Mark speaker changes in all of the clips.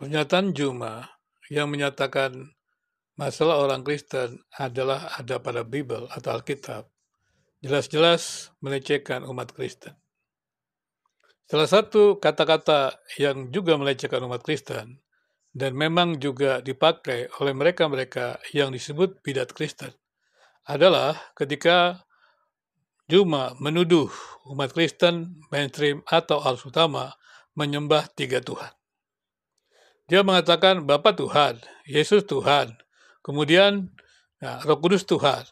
Speaker 1: Pernyataan Juma yang menyatakan masalah orang Kristen adalah ada pada Bible atau Alkitab, jelas-jelas melecehkan umat Kristen. Salah satu kata-kata yang juga melecehkan umat Kristen dan memang juga dipakai oleh mereka-mereka yang disebut bidat Kristen adalah ketika Juma menuduh umat Kristen mainstream atau arus utama menyembah tiga Tuhan. Dia mengatakan Bapa Tuhan, Yesus Tuhan, kemudian Roh Kudus Tuhan.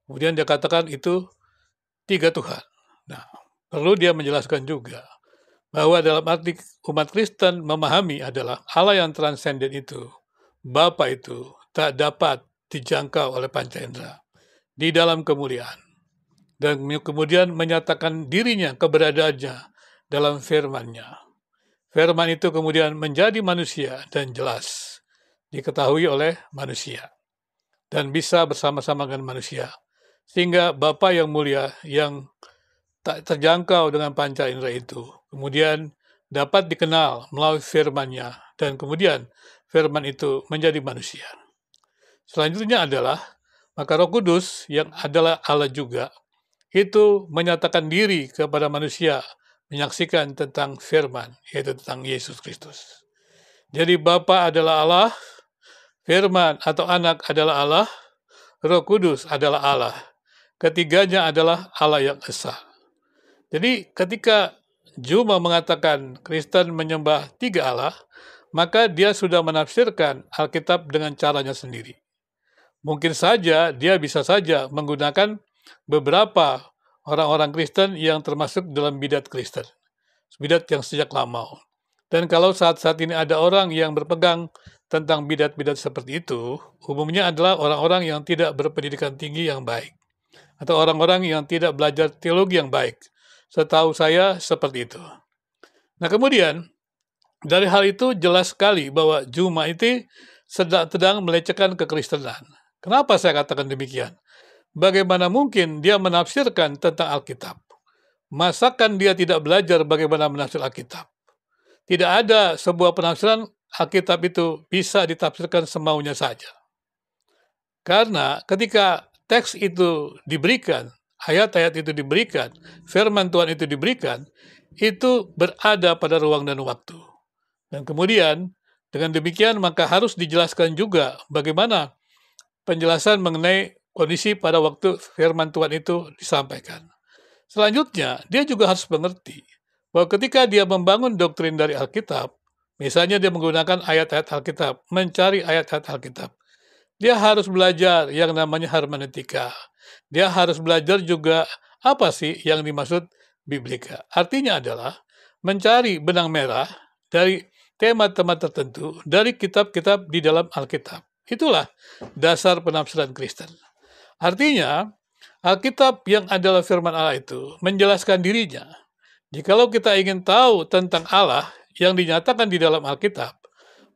Speaker 1: Kemudian dia katakan itu tiga Tuhan. Nah, perlu dia menjelaskan juga bahwa dalam arti umat Kristen memahami adalah Allah yang transenden itu, Bapa itu tak dapat dijangkau oleh panca indera di dalam kemuliaan. Dan kemudian menyatakan dirinya, keberadaannya dalam firman-Nya. Firman itu kemudian menjadi manusia dan jelas diketahui oleh manusia dan bisa bersama-sama dengan manusia. Sehingga Bapa yang mulia yang tak terjangkau dengan panca indera itu kemudian dapat dikenal melalui firman-Nya dan kemudian firman itu menjadi manusia. Selanjutnya adalah maka Roh Kudus yang adalah Allah juga itu menyatakan diri kepada manusia, menyaksikan tentang firman, yaitu tentang Yesus Kristus. Jadi Bapa adalah Allah, firman atau anak adalah Allah, Roh Kudus adalah Allah. Ketiganya adalah Allah yang esa. Jadi ketika Juma mengatakan Kristen menyembah tiga Allah, maka dia sudah menafsirkan Alkitab dengan caranya sendiri. Mungkin saja dia bisa saja menggunakan beberapa orang-orang Kristen yang termasuk dalam bidat Kristen, bidat yang sejak lama. Dan kalau saat-saat ini ada orang yang berpegang tentang bidat-bidat seperti itu, umumnya adalah orang-orang yang tidak berpendidikan tinggi yang baik, atau orang-orang yang tidak belajar teologi yang baik. Setahu saya seperti itu. Nah kemudian, dari hal itu jelas sekali bahwa Juma itu sedang melecehkan kekristenan. Kenapa saya katakan demikian? Bagaimana mungkin dia menafsirkan tentang Alkitab? Masakan dia tidak belajar bagaimana menafsir Alkitab? Tidak ada sebuah penafsiran Alkitab itu bisa ditafsirkan semaunya saja. Karena ketika teks itu diberikan, ayat-ayat itu diberikan, firman Tuhan itu diberikan, itu berada pada ruang dan waktu. Dan kemudian, dengan demikian maka harus dijelaskan juga bagaimana penjelasan mengenai kondisi pada waktu firman Tuhan itu disampaikan. Selanjutnya, dia juga harus mengerti bahwa ketika dia membangun doktrin dari Alkitab, misalnya dia menggunakan ayat-ayat Alkitab, mencari ayat-ayat Alkitab, dia harus belajar yang namanya hermeneutika. Dia harus belajar juga apa sih yang dimaksud biblika. Artinya adalah mencari benang merah dari tema-tema tertentu dari kitab-kitab di dalam Alkitab. Itulah dasar penafsiran Kristen. Artinya, Alkitab yang adalah firman Allah itu menjelaskan dirinya. Jikalau kita ingin tahu tentang Allah yang dinyatakan di dalam Alkitab,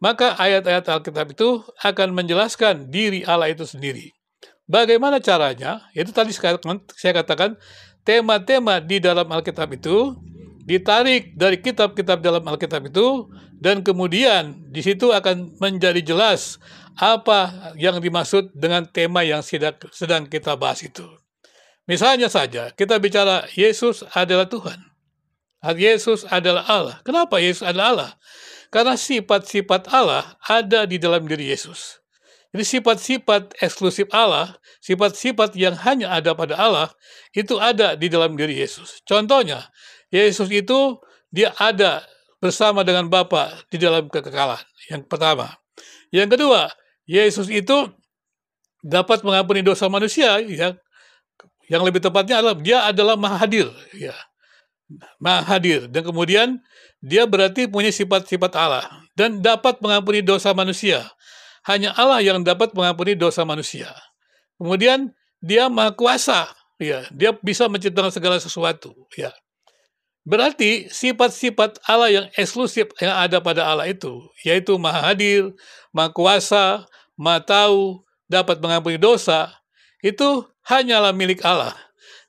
Speaker 1: maka ayat-ayat Alkitab itu akan menjelaskan diri Allah itu sendiri. Bagaimana caranya? Itu tadi saya katakan, tema-tema di dalam Alkitab itu ditarik dari kitab-kitab dalam Alkitab itu, dan kemudian di situ akan menjadi jelas apa yang dimaksud dengan tema yang sedang kita bahas itu. Misalnya saja, kita bicara Yesus adalah Tuhan. Yesus adalah Allah. Kenapa Yesus adalah Allah? Karena sifat-sifat Allah ada di dalam diri Yesus. Jadi sifat-sifat eksklusif Allah, sifat-sifat yang hanya ada pada Allah, itu ada di dalam diri Yesus. Contohnya, Yesus itu dia ada bersama dengan Bapa di dalam kekekalan. Yang pertama. Yang kedua, Yesus itu dapat mengampuni dosa manusia, ya. Yang lebih tepatnya adalah dia adalah Maha Hadir, ya. Maha Hadir, dan kemudian dia berarti punya sifat-sifat Allah dan dapat mengampuni dosa manusia. Hanya Allah yang dapat mengampuni dosa manusia. Kemudian dia Maha Kuasa, ya. Dia bisa menciptakan segala sesuatu, ya. Berarti sifat-sifat Allah yang eksklusif yang ada pada Allah itu, yaitu Maha Hadir, Maha Kuasa, Maha Tahu, dapat mengampuni dosa, itu hanyalah milik Allah.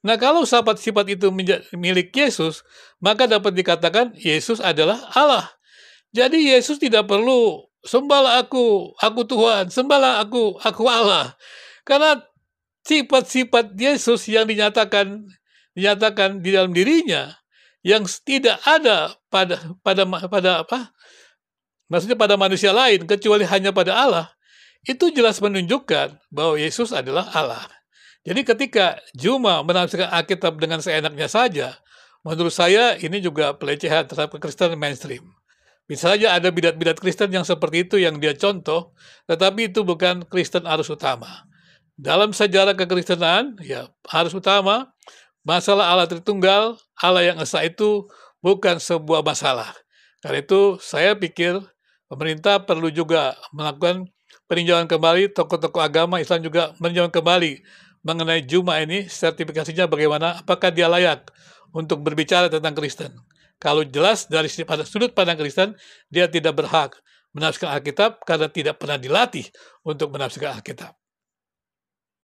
Speaker 1: Nah, kalau sifat-sifat itu milik Yesus, maka dapat dikatakan Yesus adalah Allah. Jadi Yesus tidak perlu, "Sembahlah aku Tuhan, sembahlah aku Allah." Karena sifat-sifat Yesus yang dinyatakan di dalam dirinya, yang tidak ada maksudnya pada manusia lain, kecuali hanya pada Allah, itu jelas menunjukkan bahwa Yesus adalah Allah. Jadi ketika Juma menafsirkan Alkitab dengan seenaknya saja, menurut saya ini juga pelecehan terhadap Kristen mainstream. Bisa saja ada bidat-bidat Kristen yang seperti itu yang dia contoh, tetapi itu bukan Kristen arus utama. Dalam sejarah kekristenan, ya arus utama, masalah Allah Tritunggal, Allah yang esa itu bukan sebuah masalah. Karena itu saya pikir pemerintah perlu juga melakukan peninjauan kembali, tokoh-tokoh agama Islam juga meninjau kembali mengenai Juma ini, sertifikasinya bagaimana, apakah dia layak untuk berbicara tentang Kristen. Kalau jelas dari sudut pandang Kristen, dia tidak berhak menafsirkan Alkitab karena tidak pernah dilatih untuk menafsirkan Alkitab.